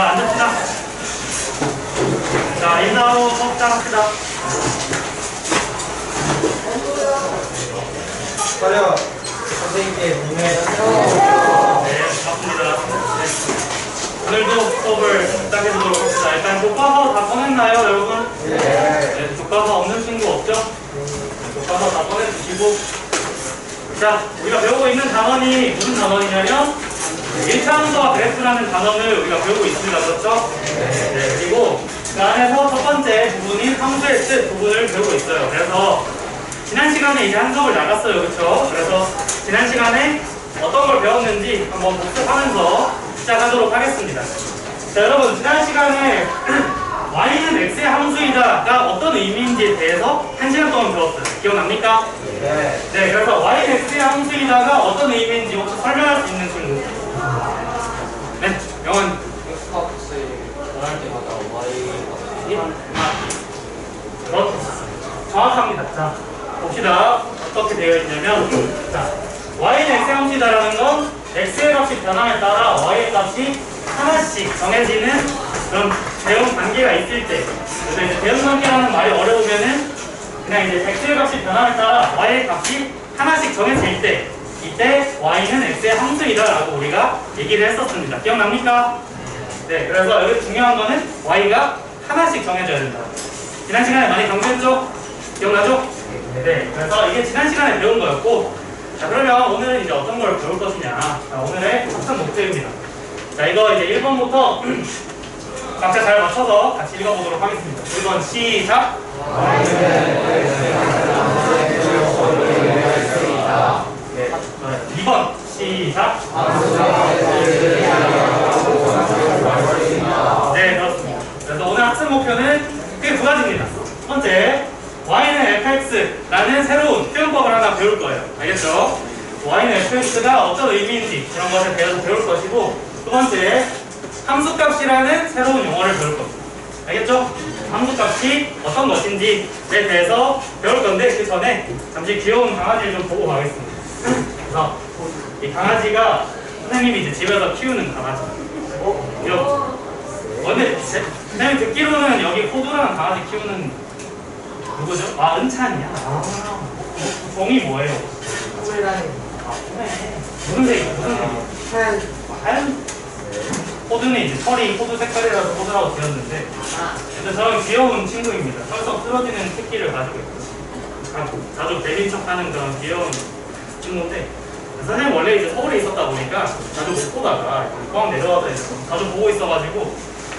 자, 앉읍시다. 자, 인사하고 수업 시작합시다. 화려 선생님께 공유해주세요. 네, 반갑습니다. 네. 오늘도 수업을 시작해보도록 합시다. 일단 교과서 다 꺼냈나요, 여러분? 네, 교과서 없는 친구 없죠? 교과서 다 꺼내주시고. 자, 우리가 배우고 있는 단원이 무슨 단원이냐면 1차함수와 그래프라는 단원을 우리가 배우고 있습니다. 그렇죠? 네, 그리고 그 안에서 첫 번째 부분인 함수의 뜻 부분을 배우고 있어요. 그래서 지난 시간에 이제 한 수업을 나갔어요. 그렇죠? 그래서 지난 시간에 어떤 걸 배웠는지 한번 복습하면서 시작하도록 하겠습니다. 자, 여러분, 지난 시간에 y는 x의 함수이다가 어떤 의미인지에 대해서 1시간 동안 배웠어요. 기억납니까? 네. 네, 그래서 y는 x의 함수이다가 어떤 의미인지 혹시 설명할 수 있는 친구? 네, 영원. x가 x에 변할 때마다 y가 그렇죠. 정확합니다. 자, 봅시다. 어떻게 되어 있냐면, 자, y는 x의 함수이다라는 건 x의 값이 변함에 따라 y의 값이 하나씩 정해지는 그런 대응 관계가 있을 때, 그래서 이제 대응 관계라는 말이 어려우면은 그냥 이제 x의 값이 변함에 따라 y의 값이 하나씩 정해질 때, 이때 y는 x의 함수이다라고 우리가 얘기를 했었습니다. 기억납니까? 네, 그래서 여기 중요한 거는 y가 하나씩 정해져야 된다. 지난 시간에 많이 강조했죠? 기억나죠? 네, 그래서 이게 지난 시간에 배운 거였고, 자, 그러면 오늘은 이제 어떤 걸 배울 것이냐. 자, 오늘의 학습 목표입니다. 자, 이거 이제 1번부터 각자 잘 맞춰서 같이 읽어보도록 하겠습니다. 1번 시작! 네, 2번 시작! 네, 그렇습니다. 그래서 오늘 학습 목표는 크게 두 가지입니다. 첫 번째, y는 fx라는 새로운 표현법을 하나 배울 거예요. 알겠죠? y는 fx가 어떤 의미인지 그런 것에 대해서 배울 것이고, 두 번째, 함수값이라는 새로운 용어를 배울 겁니다. 알겠죠? 함수값이 어떤 것인지에 대해서 배울 건데, 그 전에 잠시 귀여운 강아지를 좀 보고 가겠습니다. 그래서 이 강아지가 선생님이 이제 집에서 키우는 강아지. 이거 근데 선생님 듣기로는 여기 호두라는 강아지 키우는 누구죠? 아, 은찬이야. 아, 종이 뭐예요? 호두라는 무슨 색이야? 무슨 색이야? 하얀? 호두는 이제 털이 호두 색깔이라서 호두라고 지었는데, 근데 저런 귀여운 친구입니다. 털썩 쓰러지는 새끼를 가지고 있고, 자주 베린 척하는 그런 귀여운 친구인데, 선생님 원래 이제 서울에 있었다 보니까 자주 못 보다가 포항 내려와서 이제 자주 보고 있어가지고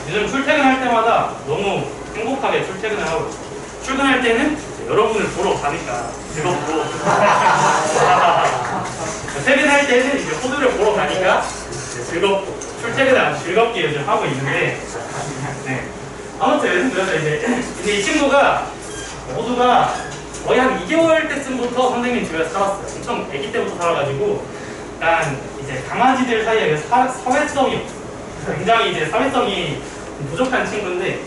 요즘 출퇴근할 때마다 너무 행복하게 출퇴근을 하고 있어요. 출근할 때는 여러분을 보러 가니까 즐겁고 퇴근할 때는 이제 호두를 보러 가니까 즐겁고 출퇴근을 아주 즐겁게 요즘 하고 있는데, 네. 아무튼 그래서 이제 이 친구가 호두가 거의 한 2개월 때쯤부터 선생님 집에서 살았어요. 엄청 아기 때부터 살아가지고 약간 이제 강아지들 사이에 사회성이 없어요. 굉장히 이제 사회성이 부족한 친구인데,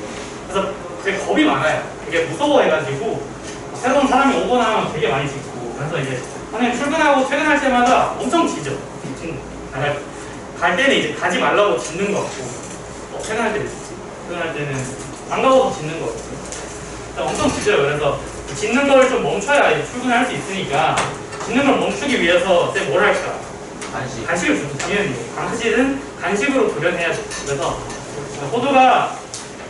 그래서 되게 겁이 많아요. 되게 무서워해가지고 새로운 사람이 오거나 하면 되게 많이 짖고, 그래서 이제 선생님 출근하고 퇴근할 때마다 엄청 짖어. 이 친구. 갈 때는 이제 가지 말라고 짖는 거 같고, 퇴근할 때는 짖지. 퇴근할 때는 안 가고도 짖는 거 같고. 엄청 짖어요. 그래서 짖는 걸 좀 멈춰야 출근할 수 있으니까 짖는 걸 멈추기 위해서 뭘 할까? 간식을 주죠. 당연히 강아지는 간식으로 도련해야죠. 그래서 호두가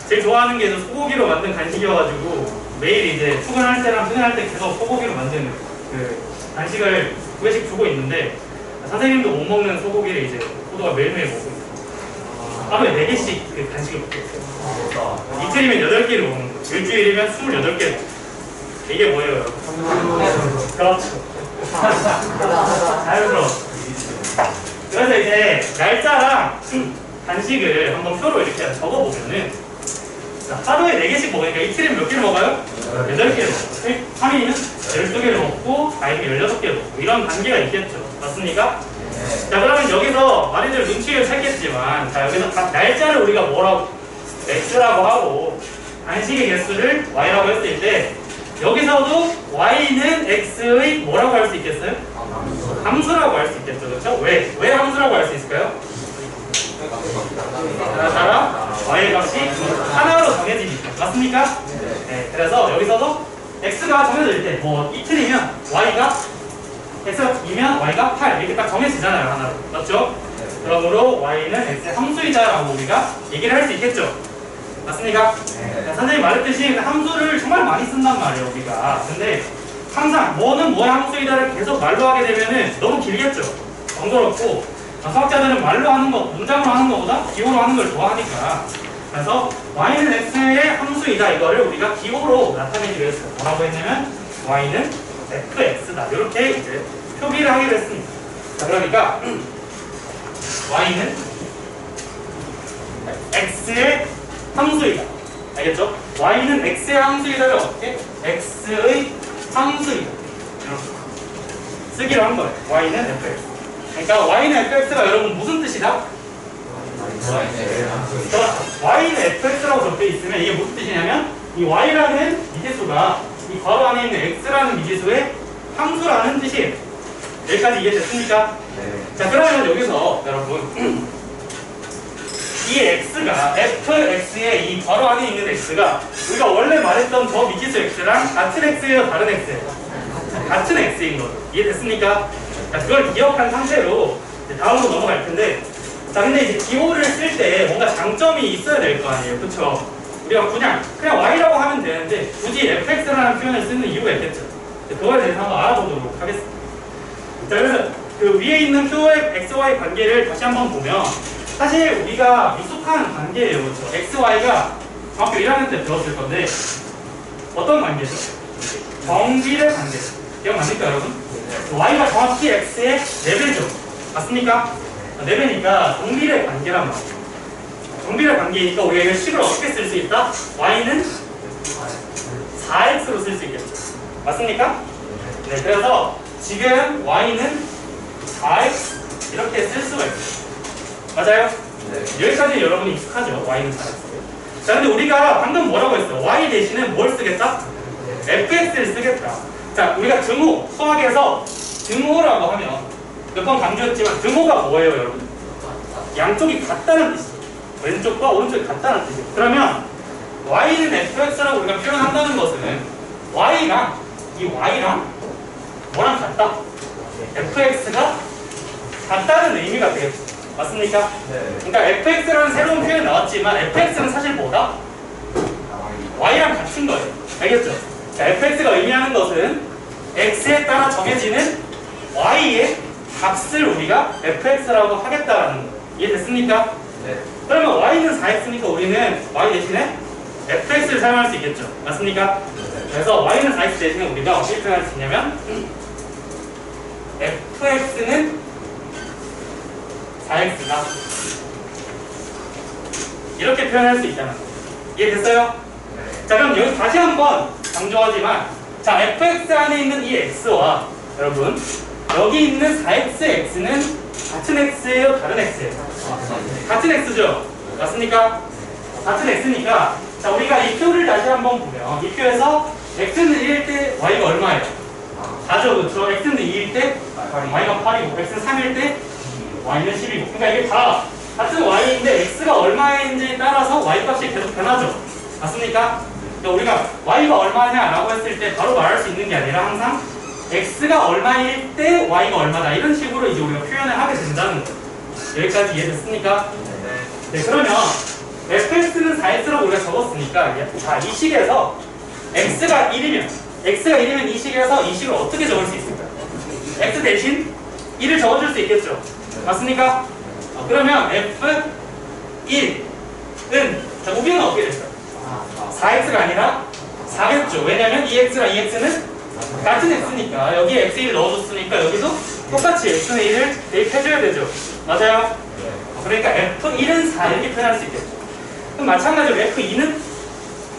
제일 좋아하는 게 소고기로 만든 간식이어가지고 매일 이제 출근할 때랑 퇴근할 때 계속 소고기로 만든 그 간식을 2개씩 주고 있는데, 선생님도 못 먹는 소고기를 이제 호두가 매일매일 먹고 있어요. 하루에 4개씩 그 간식을 먹고 있어요. 이틀이면 8개를 먹는 거예요. 일주일이면 28개를. 이게 뭐예요, 여러분? 그렇죠. 자연스러워. 그래서 이제 날짜랑 간식을 한번 표로 이렇게 적어보면은, 하루에 4개씩 먹으니까 이틀이면 몇 개를 먹어요? 8개를 먹어요. 3일이면 12개를 먹고, 4일이면 16개를 먹고, 이런 단계가 있겠죠. 맞습니까? 자, 그러면 여기서 많이들 눈치를 챘겠지만, 자, 여기서 각 날짜를 우리가 뭐라고, x라고 하고, 간식의 개수를 y라고 했을 때, 여기서도 y는 x의 뭐라고 할 수 있겠어요? 함수라고 할 수 있겠죠. 그렇죠? 왜 함수라고 할 수 있을까요? 따라 y의 값이 하나로 정해지니까. 맞습니까? 네. 그래서 여기서도 x가 정해질 때 뭐 이틀이면 y가 x가 2면 y가 8 이렇게 딱 정해지잖아요. 하나로. 맞죠? 그러므로 y는 x의 함수이다라고 우리가 얘기를 할 수 있겠죠. 맞습니까? 자, 선생님이 말했듯이 함수를 정말 많이 쓴단 말이에요. 우리가. 근데 항상 뭐는 뭐의 함수이다를 계속 말로 하게 되면은 너무 길겠죠. 번거롭고 수학자들은 말로 하는 거, 문장으로 하는 것보다 기호로 하는 걸 좋아하니까. 그래서 y는 x의 함수이다 이거를 우리가 기호로 나타내기로 했어요. 뭐라고 했냐면 y는 fx다. 이렇게 이제 표기를 하기로 했습니다. 자, 그러니까 y는 x의 함수이다. 알겠죠? y는 x의 함수이다를 어떻게? x의 함수이다. 이렇게 쓰기로 한 거예요. y는 fx. 그러니까 y는 fx가 여러분 무슨 뜻이다? y는 fx라고 적혀 있으면 이게 무슨 뜻이냐면 이 y라는 미지수가 이 괄호 안에 있는 x라는 미지수의 함수라는 뜻이에요. 여기까지 이해됐습니까? 자, 그러면 여기서 여러분 이 x가 fx의 이 괄호 안에 있는 x가 우리가 원래 말했던 저 미지수 x랑 같은 x예요, 다른 x예요? 같은 x인 거죠. 이해됐습니까? 자, 그걸 기억한 상태로 이제 다음으로 넘어갈 텐데, 자, 근데 이제 기호를 쓸 때 뭔가 장점이 있어야 될 거 아니에요, 그쵸? 우리가 그냥 y라고 하면 되는데 굳이 fx라는 표현을 쓰는 이유가 있겠죠. 그거에 대해서 한번 알아보도록 하겠습니다. 자, 그래서 그 위에 있는 표의 x, y 관계를 다시 한번 보면 사실 우리가 익숙한 관계예요, 그렇죠? x, y가 중학교 1학년 때 배웠을 건데 어떤 관계죠? 정비례 관계. 기억납니까, 여러분? y가 정확히 x의 4배죠. 맞습니까? 4배니까 정비례 관계란 말이에요. 정비례 관계니까 우리가 이걸 식을 어떻게 쓸 수 있다? y는 4x로 쓸 수 있겠죠. 맞습니까? 네, 그래서 지금 y는 4x 이렇게 쓸 수가 있어요. 맞아요? 네. 여기까지 여러분이 익숙하죠? y는 4x. 자, 근데 우리가 방금 뭐라고 했어요? y 대신에 뭘 쓰겠다? fx를 쓰겠다. 자, 우리가 등호, 수학에서 등호라고 하면 몇 번 강조했지만 등호가 뭐예요, 여러분? 양쪽이 같다는 뜻이에요. 왼쪽과 오른쪽이 같다는 뜻이에요. 그러면 y는 fx라고 우리가 표현한다는 것은 y랑 이 y랑 뭐랑 같다? fx가 같다는 의미가 되겠죠. 맞습니까? 네. 그러니까 fx라는 새로운 표현이 나왔지만 fx는 사실 뭐다? y랑 같은 거예요. 알겠죠? 자, fx가 의미하는 것은 x에 따라 정해지는 y의 값을 우리가 fx라고 하겠다라는 거예요. 이해됐습니까? 네. 그러면 y는 4x니까 우리는 y 대신에 fx를 사용할 수 있겠죠. 맞습니까? 네. 그래서 y는 4x 대신에 우리가 어떻게 표현할 수 있냐면 fx는 4x다. 이렇게 표현할 수 있다는 거예요. 이해됐어요? 네. 자, 그럼 여기 다시 한번 강조하지만 자, fx 안에 있는 이 x와 여러분 여기 있는 4x는 같은 x예요? 다른 x예요? 같은 x죠? 맞습니까? 같은 x니까 자, 우리가 이 표를 다시 한번 보면 이 표에서 x는 1일 때 y가 얼마예요? 4죠, 그렇죠? x는 2일 때 y가 8이고 x는 3일 때 y는 10이고 그러니까 이게 다 같은 y인데 x가 얼마인지에 따라서 y 값이 계속 변하죠? 맞습니까? 그러니까 우리가 y가 얼마냐라고 했을 때 바로 말할 수 있는 게 아니라 항상 x가 얼마일 때 y가 얼마다 이런 식으로 이제 우리가 표현을 하게 된다는 거예요. 여기까지 이해됐습니까? 네, 그러면 fx는 4x라고 우리가 적었으니까 자, 이 식에서 x가 1이면 이 식에서 이 식을 어떻게 적을 수 있을까요? x 대신 1을 적어줄 수 있겠죠? 맞습니까? 그러면 f1은 자, 우변은 어떻게 될까요? 4x가 아니라 4겠죠. 왜냐면 이 x랑 이 x는 같은 x니까 여기에 x1 넣어줬으니까 여기도 똑같이 x는 1을 대입해줘야 되죠. 맞아요? 그러니까 f1은 4 이렇게 표현할 수 있겠죠. 그럼 마찬가지로 f2는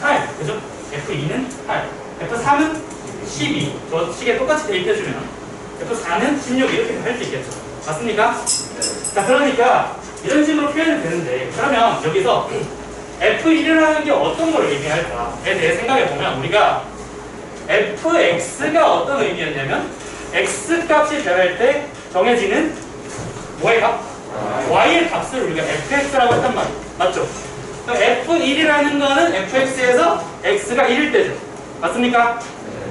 8, 그죠? f2는 8, f3은 12. 저 식에 똑같이 대입해주면 f4는 16 이렇게 할 수 있겠죠. 맞습니까? 자, 그러니까 이런 식으로 표현이 되는데 그러면 여기서 f1이라는 게 어떤 걸 의미할까에 대해 생각해보면 우리가 fx가 어떤 의미였냐면 x값이 변할 때 정해지는 뭐의 값? y의 값을 우리가 fx라고 했단 말이에요. 맞죠? 그럼 F1이라는 거는 fx에서 x가 1일 때죠. 맞습니까?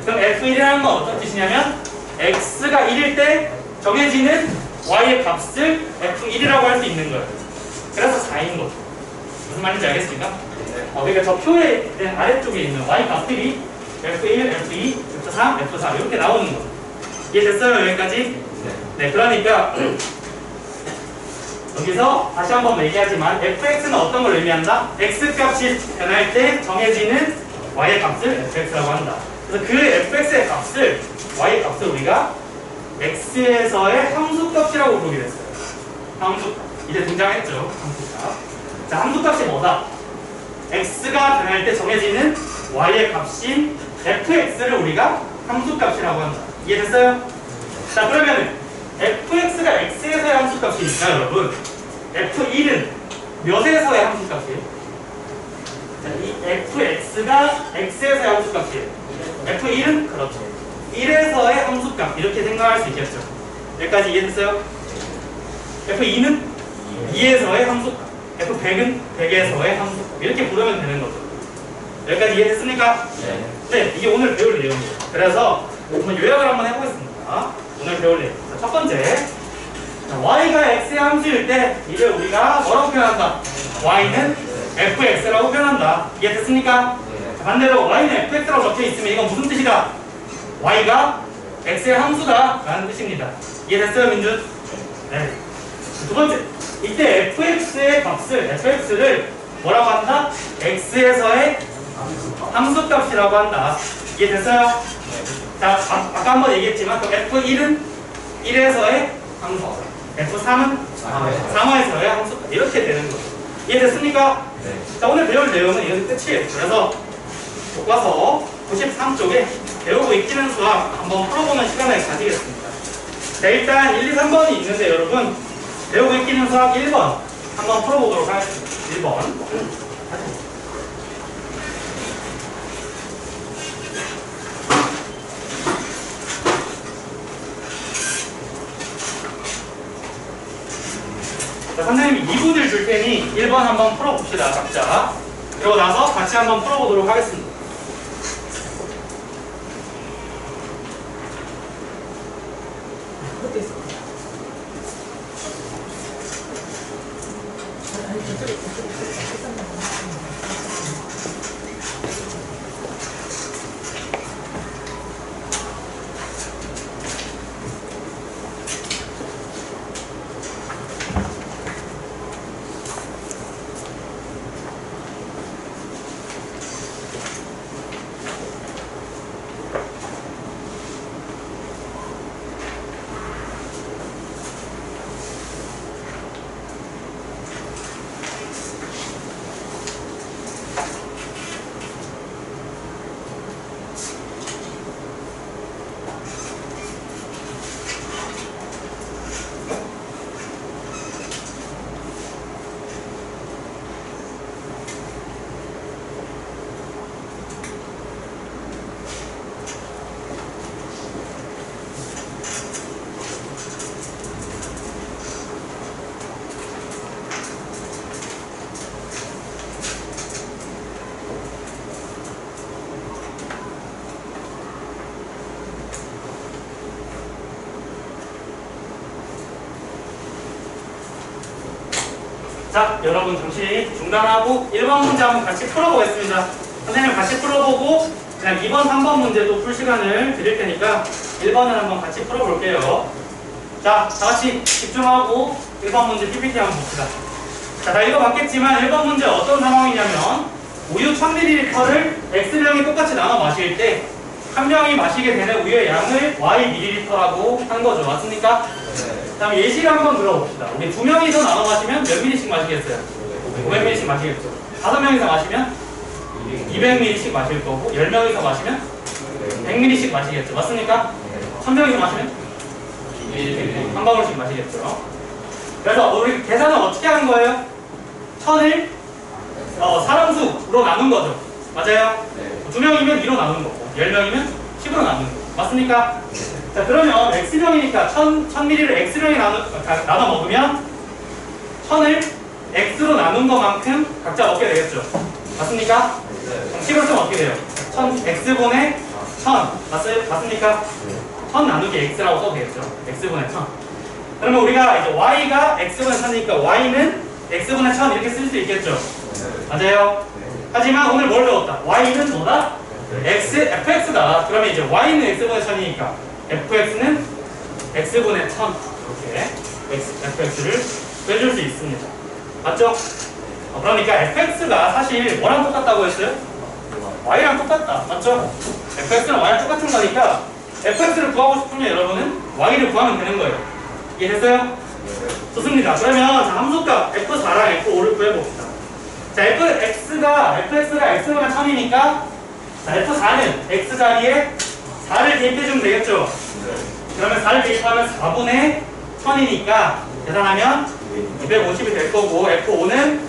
그럼 F1이라는 건 어떤 뜻이냐면 x가 1일 때 정해지는 y의 값을 F1이라고 할 수 있는 거예요. 그래서 4인 거죠. 무슨 말인지 알겠습니까? 그러니까 저 표의 아래쪽에 있는 y 값들이 F1, F2, F3, F4 이렇게 나오는 거예요. 이해됐어요? 여기까지? 네, 그러니까 여기서 다시 한번 얘기하지만 fx는 어떤 걸 의미한다? x값이 변할 때 정해지는 y의 값을 fx라고 한다. 그래서 그 fx의 값을 y의 값을 우리가 x에서의 함수값이라고 부르게 됐어요. 함수값. 이제 등장했죠. 함수값. 자, 함수값이 뭐다? x가 변할 때 정해지는 y의 값인 fx를 우리가 함수값이라고 한다. 이해됐어요? 자, 그러면 fx가 x에서의 함수값이니까 여러분 f1은 몇에서의 함수값이에요? 자, 이 fx가 x에서의 함수값이에요. f1은 그렇죠. 1에서의 함수값 이렇게 생각할 수 있겠죠. 여기까지 이해됐어요? f2는 2에서의 함수값, f100은 100에서의 함수값 이렇게 부르면 되는 거죠. 여기까지 이해됐습니까? 네, 이게 오늘 배울 내용이에요. 그래서 한번 요약을 한번 해보겠습니다. 오늘 배울 내용. 자, 첫 번째, 자, y가 x의 함수일 때 이를 우리가 뭐라고 표현한다? y는 fx라고 표현한다. 이해됐습니까? 자, 반대로 y는 fx라고 적혀 있으면 이건 무슨 뜻이다? y가 x의 함수다 라는 뜻입니다. 이해됐어요, 민준? 네. 두 번째, 이때 fx의 값을, fx를 뭐라고 한다? x에서의 함수값이라고 한다. 이해됐어요? 자, 아까 한번 얘기했지만 F1은 1에서의 함수, F3은 3에서의 함수값 이렇게 되는 거죠. 이해됐습니까? 자, 오늘 배울 내용은 이것이 끝이에요. 그래서 교과서 93쪽에 배우고 익히는 수학 한번 풀어보는 시간을 가지겠습니다. 자, 일단 1, 2, 3번이 있는데 여러분 배우고 익히는 수학 1번 한번 풀어보도록 하겠습니다. 1번. 자, 선생님이 2분을 줄 테니 1번 한번 풀어봅시다, 각자. 그러고 나서 같이 한번 풀어보도록 하겠습니다. 자, 여러분 잠시 중단하고 1번 문제 한번 같이 풀어보겠습니다. 선생님 같이 풀어보고 그냥 2번, 3번 문제도 풀 시간을 드릴 테니까 1번을 한번 같이 풀어볼게요. 자, 다같이 집중하고 1번 문제 PPT 한번 봅시다. 자, 다 읽어봤겠지만 1번 문제 어떤 상황이냐면 우유 1000ml를 X명이 똑같이 나눠 마실 때 한 명이 마시게 되는 우유의 양을 Y ml라고 한 거죠. 맞습니까? 다음 예시를 한번 들어봅시다. 우리 2명이서 나눠 마시면 몇 ml씩 마시겠어요? 500ml씩 마시겠죠. 5명이서 마시면 200ml씩 마실 거고 10명이서 마시면 100ml씩 마시겠죠. 맞습니까? 1000명이서 마시면 한 방울씩 마시겠죠. 그래서 우리 계산은 어떻게 하는 거예요? 1000을 사람수로 나눈 거죠. 맞아요? 2명이면 2로 나눈 거고 10명이면 10으로 나눈 거고. 맞습니까? 자, 그러면 X명이니까 1000ml를 X명이 나눠 먹으면 1000을 x로 나눈 것만큼 각자 먹게 되겠죠. 맞습니까? 그럼 식을 좀 어떻게 돼요? x분의 1000 맞습니까? 1000 나누기 x라고 써도 되겠죠. x분의 1000. 그러면 우리가 이제 y가 x분의 1000이니까 y는 x분의 1000 이렇게 쓸 수 있겠죠. 맞아요? 하지만 오늘 뭘 배웠다? y는 뭐다? fx다. 그러면 이제 y는 x분의 1000이니까 fx는 x분의 1000 이렇게 fx를 빼줄 수 있습니다. 맞죠? 그러니까 fx가 사실 뭐랑 똑같다고 했어요? y랑 똑같다. 맞죠? fx는 y랑 똑같은 거니까 fx를 구하고 싶으면 여러분은 y를 구하면 되는 거예요. 이해됐어요? 좋습니다. 그러면 자, 함수값 f4랑 f5를 구해봅시다. 자, fx가 x분의 1000이니까 자, f4는 x 자리에 4를 대입해주면 되겠죠? 그러면 4를 대입하면 4분의 1000이니까 계산하면 250이 될 거고 f5는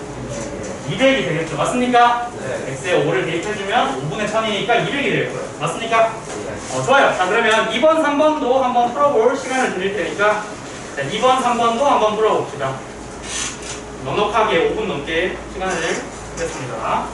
200이 되겠죠. 맞습니까? x에 5를 대입해주면 5분의 1000이니까 200이 될 거예요. 맞습니까? 좋아요. 자, 그러면 2번, 3번도 한번 풀어볼 시간을 드릴 테니까 자, 2번, 3번도 한번 풀어봅시다. 넉넉하게 5분 넘게 시간을 드렸습니다.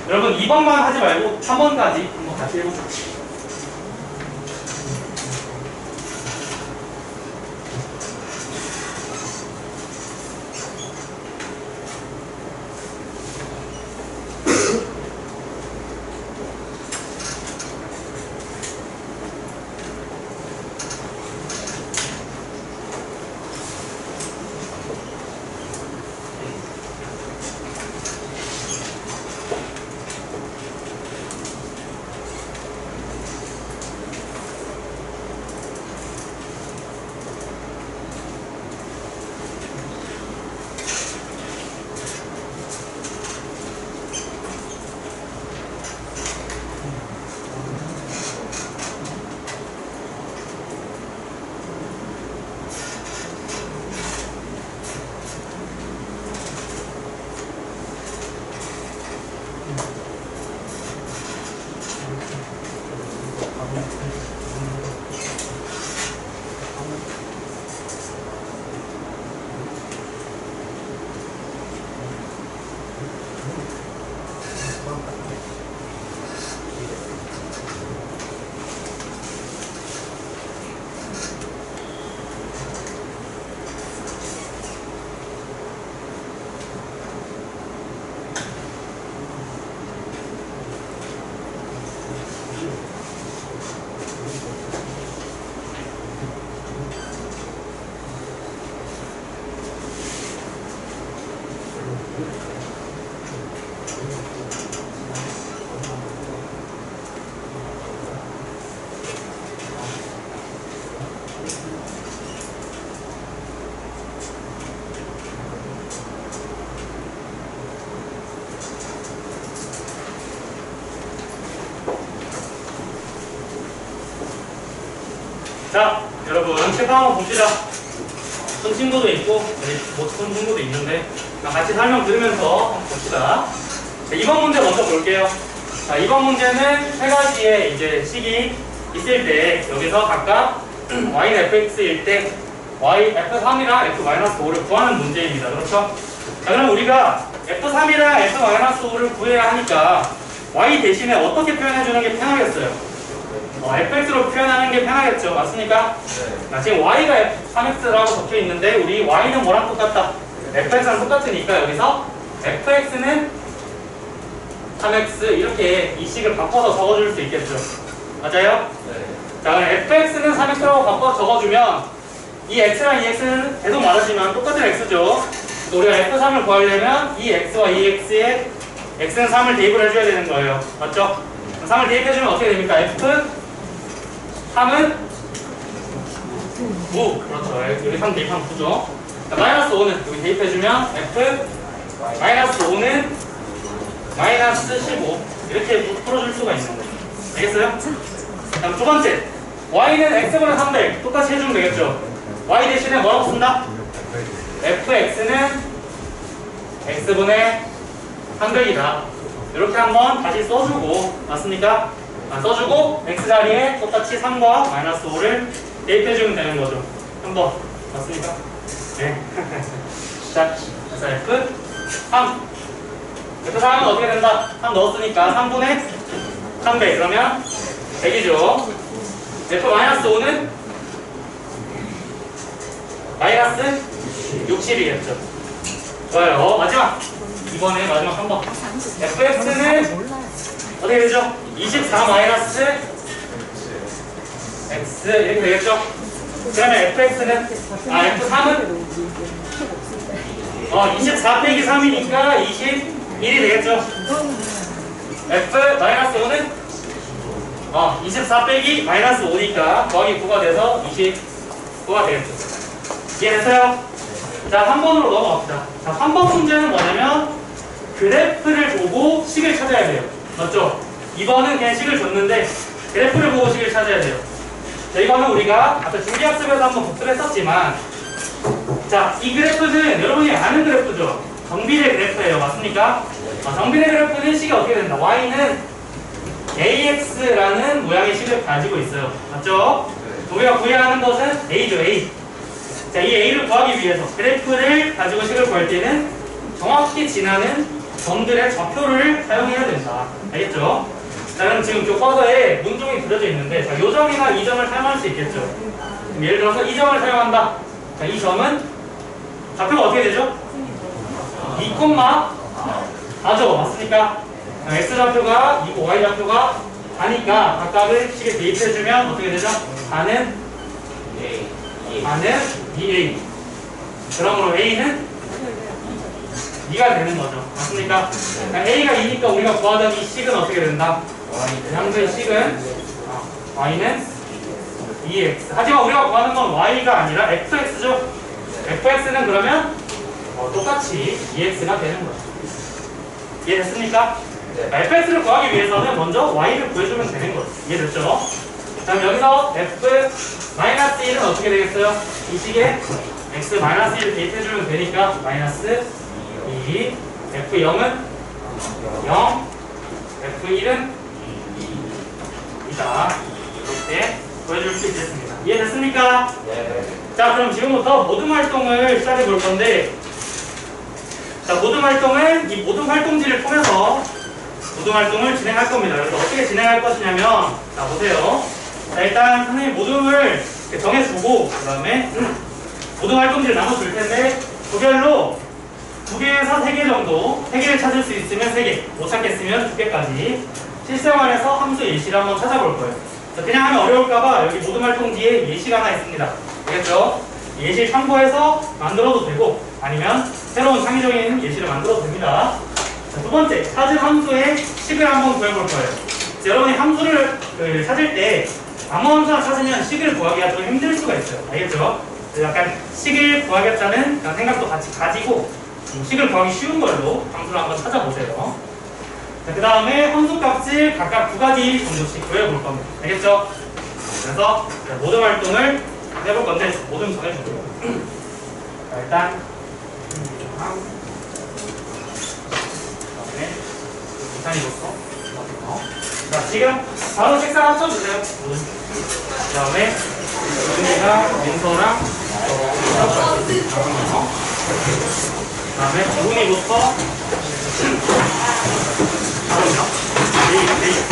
여러분 2번만 하지 말고 3번까지 한번 같이 해보세요. 자, 여러분 책 한번 봅시다. 본 친구도 있고 못 본 친구도 있는데 같이 설명 들으면서 한번 봅시다. 자, 2번 문제 먼저 볼게요. 자, 2번 문제는 세 가지의 이제 식이 있을 때 여기서 각각 y는 fx일 때 y f3이랑 f-5를 구하는 문제입니다. 그렇죠? 자, 그럼 우리가 f3이랑 f-5를 구해야 하니까 y 대신에 어떻게 표현해주는 게 편하겠어요? fx로 표현하는 게 편하겠죠. 맞습니까? 네. 자, 지금 y가 3x라고 적혀 있는데 우리 y는 뭐랑 똑같다? fx랑 똑같으니까 여기서 fx는 3x 이렇게 이 식을 바꿔서 적어줄 수 있겠죠. 맞아요? 네. 자, 그럼 fx는 3x라고 바꿔 적어주면 이 x랑 이 x는 계속 말하지만 똑같은 x죠. 우리가 f3을 구하려면 이 x와 이 x에 x는 3을 대입을 해줘야 되는 거예요. 맞죠? 3을 대입해주면 어떻게 됩니까? f3은 9. 그렇죠. 여기 3 대입하면 9죠. 자, 마이너스 5는 여기 대입해주면 f-5는 마이너스 15. 이렇게 풀어줄 수가 있는 거예요. 알겠어요? 다음 두 번째. y는 x분의 300. 똑같이 해주면 되겠죠. y 대신에 뭐라고 쓴다? fx는 x분의 300이다. 이렇게 한번 다시 써주고, 맞습니까? 써주고 x 자리에 똑같이 3과 마이너스 5를 대입해주면 되는 거죠. 한번 맞습니까? 네. 자, 그래서 f3. f3은 어떻게 된다? 3 넣었으니까 3분의 300. 그러면 100이죠. f-5는 마이너스 60이겠죠. 좋아요. 마지막. 이번에 마지막 한 번. fx는 어떻게 되죠? 24 마이너스 x 이렇게 되겠죠? 그러면 fx는 f3은 24 빼기 3이니까 21이 되겠죠? f-5는 24 빼기 마이너스 5니까 더하기 9가 돼서 29가 되겠죠? 이해됐어요? 자, 3번으로 넘어갑시다. 자, 3번 문제는 뭐냐면 그래프를 보고 식을 찾아야 돼요. 맞죠? 2번은 그냥 식을 줬는데 그래프를 보고 식을 찾아야 돼요. 자, 이거는 우리가 아까 준비학습에서 한번 복습 했었지만, 자, 이 그래프는 여러분이 아는 그래프죠? 정비례 그래프예요. 맞습니까? 정비례 그래프는 식이 어떻게 된다? y는 ax라는 모양의 식을 가지고 있어요. 맞죠? 우리가 구해야 하는 것은 a죠, a. 자, 이 a를 구하기 위해서 그래프를 가지고 식을 구할 때는 정확히 지나는 점들의 좌표를 사용해야 된다. 알겠죠? 자, 그럼 지금 교과서에 문종이 그려져 있는데, 자, 요 점이나 이 점을 사용할 수 있겠죠? 예를 들어서 이 점을 사용한다. 자, 이 점은 좌표가 어떻게 되죠? 2,4죠. 맞습니까? 자, x 좌표가 2고 y 좌표가 4니까 각각을 식에 대입해주면 어떻게 되죠? 4는 2a. 그러므로 a는 2가 되는 거죠. 맞습니까? 자, a가 2니까 우리가 구하던 이 식은 어떻게 된다? 양수의 식은 y는 2x. 하지만 우리가 구하는 건 y가 아니라 fx죠. fx는 그러면 똑같이 2x가 되는 거죠. 이해됐습니까? fx를 구하기 위해서는 먼저 y를 구해주면 되는 거죠. 이해됐죠? 그럼 여기서 f-1은 어떻게 되겠어요? 이 식에 x-1을 대입해주면 되니까 마이너스 2, f0은 0, f1은 2다. 이렇게 보여줄 수 있겠습니다. 이해됐습니까? 네. 자, 그럼 지금부터 모든 활동을 시작해 볼 건데, 자, 모든 활동은 이 모든 활동지를 통해서 모든 활동을 진행할 겁니다. 그래서 어떻게 진행할 것이냐면, 자, 보세요. 자, 일단 선생님 모둠을 정해주고, 그 다음에 모든 활동지를 나눠줄 텐데, 구별로 2개에서 3개 정도, 3개를 찾을 수 있으면 3개, 못 찾겠으면 2개까지 실생활에서 함수 예시를 한번 찾아볼 거예요. 자, 그냥 하면 어려울까봐 여기 모든 활동 뒤에 예시가 하나 있습니다. 알겠죠? 예시를 참고해서 만들어도 되고, 아니면 새로운 창의적인 예시를 만들어도 됩니다. 자, 두 번째, 찾은 함수의 식을 한번 구해볼 거예요. 자, 여러분이 함수를 찾을 때 아무 함수나 찾으면 식을 구하기가 좀 힘들 수가 있어요. 알겠죠? 약간 식을 구하겠다는 그런 생각도 같이 가지고 식을 구하기 쉬운 걸로 함수를 한번 찾아보세요. 자, 그 다음에 함수값을 각각 2가지 정도씩 구해볼 겁니다. 알겠죠? 그래서 모든 활동을 해볼 건데 모든 정해주고요. 자, 일단 그다음에 이상이었어. 자, 지금 바로 책상 합쳐주세요. 그 다음에 유준이랑 민서랑 그 다음에 지훈이부터 내일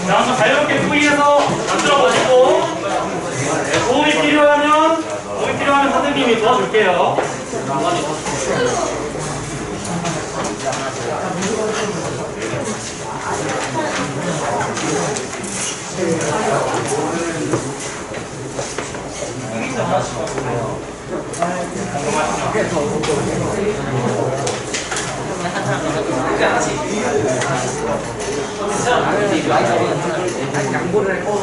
자, 한번 자유롭게 후이해서 만들어 보시고 도움이 필요하면 선생님이 도와줄게요. 양보를 할 거.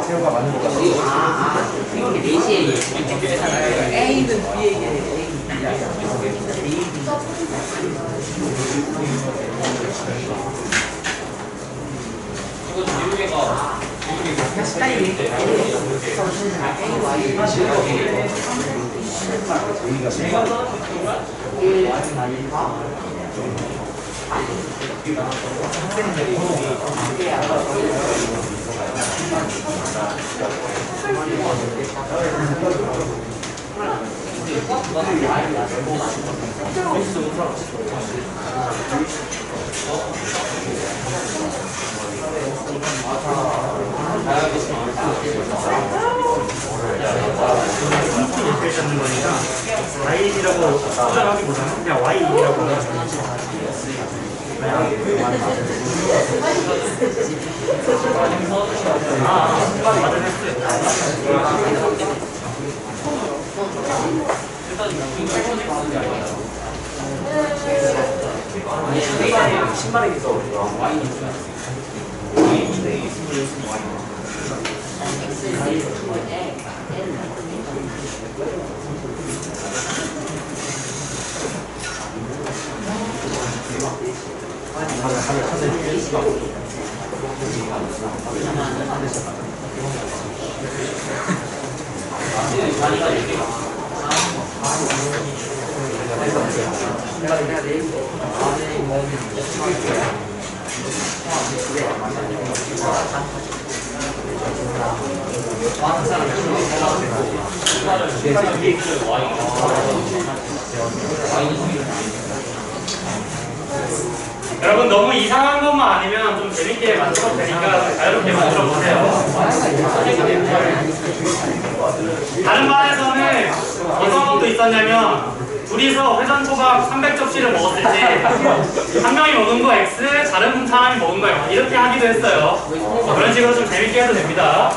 태호가 맞는 거 같아. 이게 4시에 A는 B에게 A. 이렇게 잡는 거니까 Y이라고 수정하기보다는 그냥 Y이라고 맞아 신발에 있어. 여러분 너무 이상한 것만 아니면 좀 재밌게 만들어도 되니까 자유롭게 만들어 보세요. 다른 반에서는 어떤 것도 있었냐면 둘이서 회전 초밥 300접시를 먹었을 때 한 명이 먹은 거 X, 다른 사람이 먹은 거 Y 이렇게 하기도 했어요. 그런 식으로 좀 재밌게 해도 됩니다.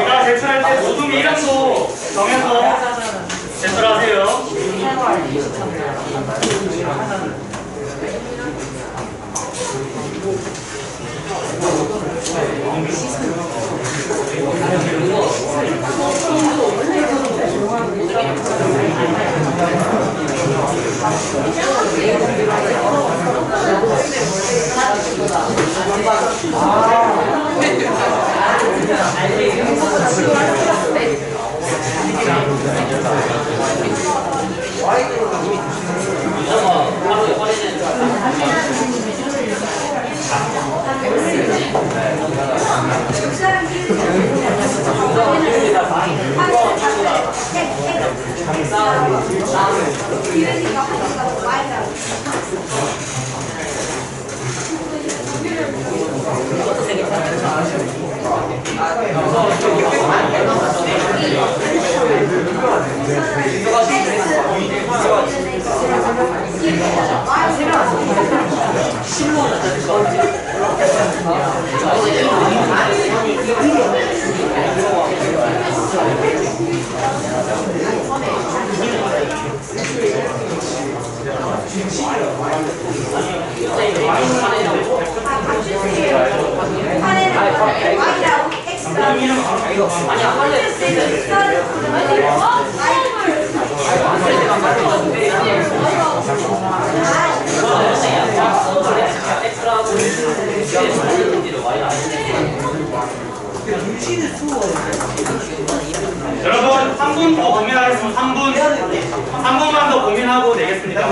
이따 제출할 때 모둠 이름도 정해서 제출하세요. 여러분 3분 더 고민하겠습니다. 3분만 더 고민하고 내겠습니다.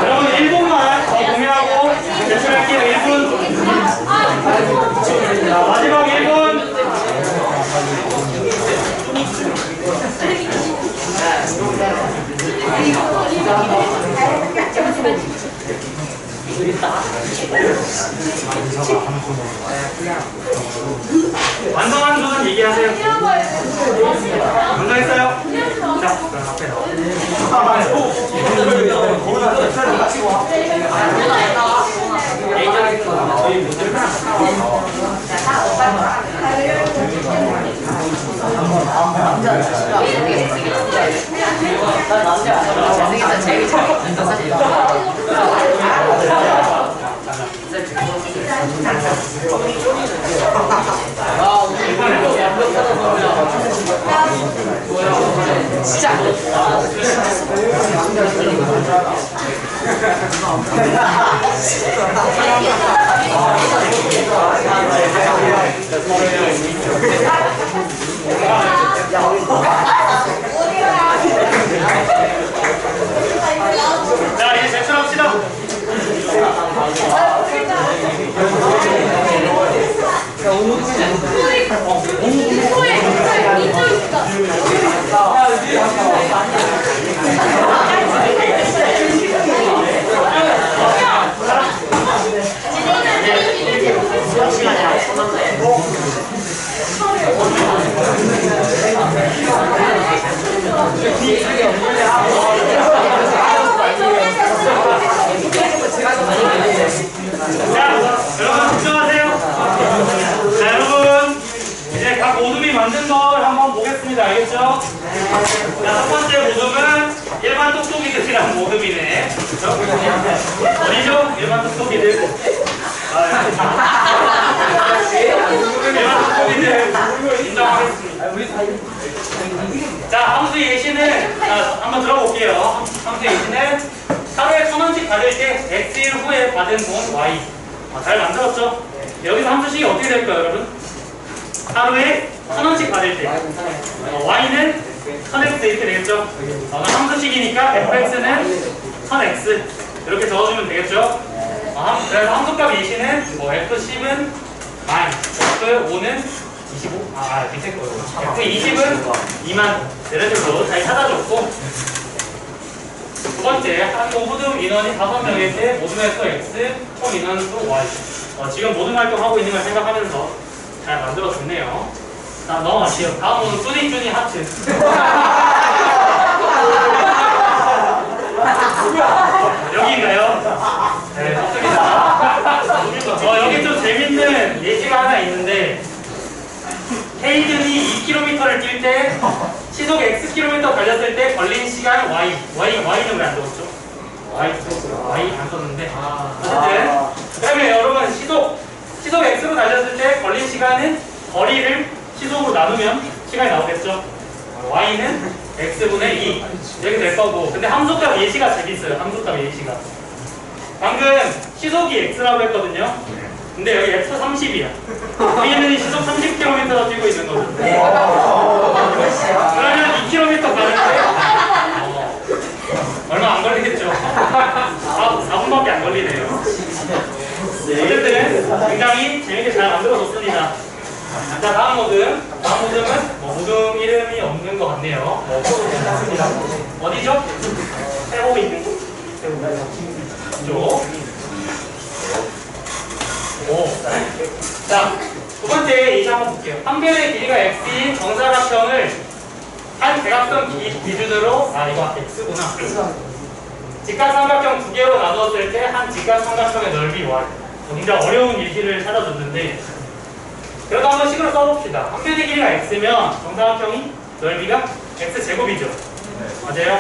여러분 1분만 더 고민하고 제출할게요. 1분. 자, 마지막 1분. 완성한 분은 얘기하세요. 완성했어요? 자, 그럼 앞에 나와. 자, 이제 제출합시다. 자, 여러분 집중하세요. 자, 여러분 이제 각 모둠이 만든 걸 한번 보겠습니다. 알겠죠? 자, 첫 번째 모둠은 일반 똑똑이들이란 모둠이네. 그렇죠? 어디죠? 일반 똑똑이들. 일반 똑똑이들 인정하겠습니다. 자, 함수 예시는 한번 들어볼게요. 함수 예시는 하루에 1,000원씩 받을 때 X일 후에 받은 돈 Y. 잘 만들었죠? 여기서 함수식이 어떻게 될까요, 여러분? 하루에 1,000원씩 받을 때 Y는 1000X 이렇게 되겠죠? 함수식이니까 fx는 1000X 이렇게 적어주면 되겠죠? 그래서 함수값 예시는 F10은 만, F5는 25? 밑에 거요. F20은 2만. 이런 식으로 잘 찾아줬고, 두 번째, 한 모둠 인원이 5명일 때 모둠에서 X, 총 인원수 Y. 지금 모둠 활동하고 있는 걸 생각하면서 잘 만들어줬네요. 자, 넘어갈게요. 다음은 쭈니쭈니 하트. 여기인가요? 네, 좋습니다. 여기 좀 재밌는 예시가 하나 있는데, 헤이든이 2km를 뛸 때 시속 X km 달렸을 때 걸린 시간 Y는 왜 안 적었죠? Y 안 썼는데 어쨌든 그러면 여러분 시속 X로 달렸을 때 걸린 시간은 거리를 시속으로 나누면 시간이 나오겠죠? Y는 X분의 2 이렇게 될 거고, 근데 함수값 예시가 재밌어요. 함수값 예시가 방금 시속이 X라고 했거든요. 근데 여기 X 30이야. 우리는 시속 30km로 뛰고 있는 거죠. 그러면 2km 가는데 얼마 안 걸리겠죠. 4분밖에 안 걸리네요. 어쨌든 굉장히 재밌게 잘 만들어줬습니다. 자, 다음 모둠은 모둠 이름이 없는 것 같네요. 괜찮습니다. 어디죠? 세고 있는 곳? 이쪽. 자, 두 번째 예시 한번 볼게요. 한 변의 길이가 x인 정사각형을 한 대각선 기준으로, 이거 x구나. 직각삼각형 두 개로 나누었을 때 한 직각삼각형의 넓이 y. 굉장히 어려운 예시를 찾아줬는데, 그래도 한번 식으로 써봅시다. 한 변의 길이가 x면 정사각형이 넓이가 x제곱이죠. 맞아요?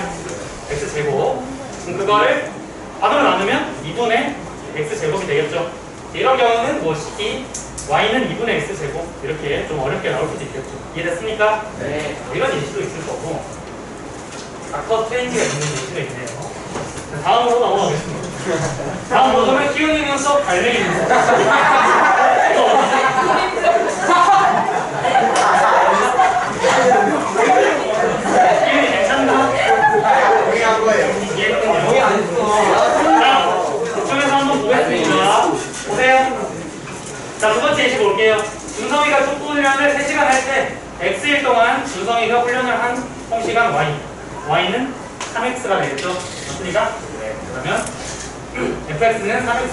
x제곱. 그럼 그거를 반으로 나누면 2분의 x제곱이 되겠죠. 이런 경우는 뭐 c, y는 2분의 x제곱 이렇게 좀 어렵게 나올 수도 있겠죠. 이해됐습니까? 네. 이런 예시도 있을 거고 닥터 트레인지가 있는 예시가 있네요. 다음으로 넘어가겠습니다. 다음 보면 키우는 녀석 갈매기 녀석. 이거 어디지? 키우니 괜찮나? 이해했군요. 자, 이쪽에서 한번 보겠습니다. 보세요. 자, 두 번째 예시 볼게요. 준성이가 족구 훈련을 3시간 할 때 X일 동안 준성이가 훈련을 한 총시간 Y. Y는 3X가 되겠죠? 맞습니까? 네. 그러면 fx는 3x.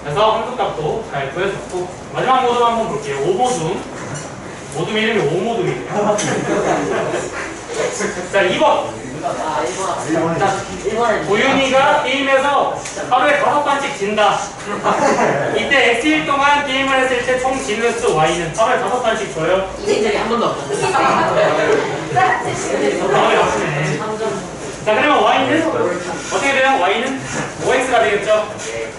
그래서 함수값도 잘 구해줬고 마지막 모둠 한번 볼게요. 5모둠. 모둠 이름이 5모둠이에요. 자, 2번. 아, 1번. 도윤이가 게임에서 하루에 5번씩 진다. 이때 x일 동안 게임을 했을 때 총 지는 수 y는 하루에 5번씩 줘요. 이제 적이 한 번도 없어. 다음에 없네. 자, 그러면 y는 어떻게 돼요? y는 5x가 되겠죠?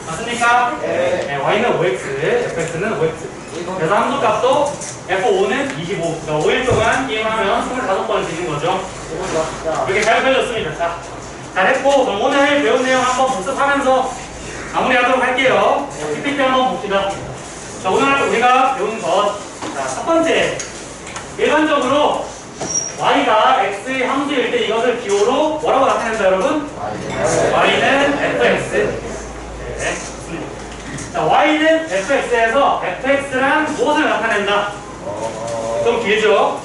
맞습니까? 네, y는 5x, fx는 5x. 그래서 함수값도 f5는 25. 그러니까 5일 동안 게임하면 25번 지는 거죠. 이렇게 잘 배워줬습니다. 자, 잘했고 그럼 오늘 배운 내용 한번 복습하면서 마무리하도록 할게요. PPT 한번 봅시다. 자, 오늘 우리가 배운 것, 자, 첫 번째, 일반적으로 y가 x의 함수일 때 이것을 기호로 뭐라고 나타낸다, 여러분? y는 fx. 네, 좋습니다. 자, y는 fx에서 fx란 무엇을 나타낸다? 좀 길죠?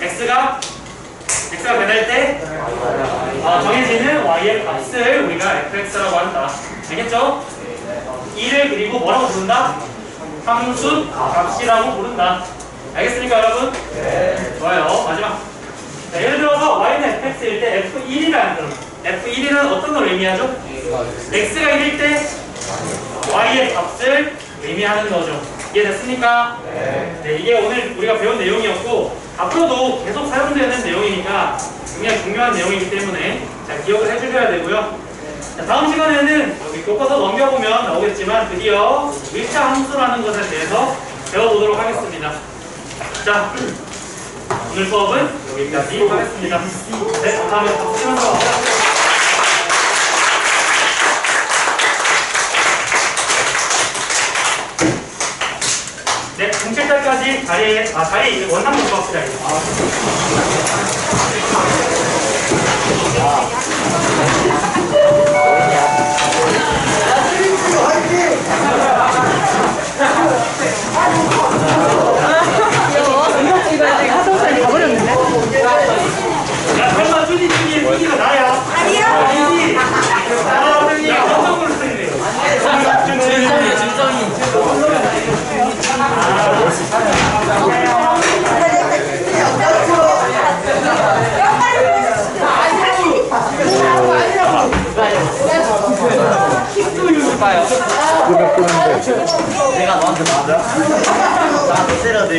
x가 배달 때 정해지는 y의 값을 우리가 fx라고 한다. 알겠죠? 2를 그리고 뭐라고 부른다? 함수 값이라고 부른다. 알겠습니까, 여러분? 네. 좋아요. 마지막. 자, 예를 들어서 y는 fx일 때 f1이라는 점. f1은 어떤 걸 의미하죠? x가 1일 때 y의 값을 의미하는 거죠. 이해됐습니까? 네, 이게 오늘 우리가 배운 내용이었고 앞으로도 계속 사용되는 내용이니까 굉장히 중요한 내용이기 때문에 잘 기억을 해주셔야 되고요. 자, 다음 시간에는 여기 교과서 넘겨보면 나오겠지만 드디어 일차 함수라는 것에 대해서 배워보도록 하겠습니다. 자, 오늘 수업은 여기까지 하겠습니다. 네, 감사합니다. 박수 치면서. 네, 07달까지 자리에 원상 놓고 합시다. 야, 설마 쭈디쭈디의 쭈디가 나야? 아니요. 아니지. 선생님, 깜짝 놀랐네. 진성이. 내가 너한테 맞아? 나한테 때려야 돼.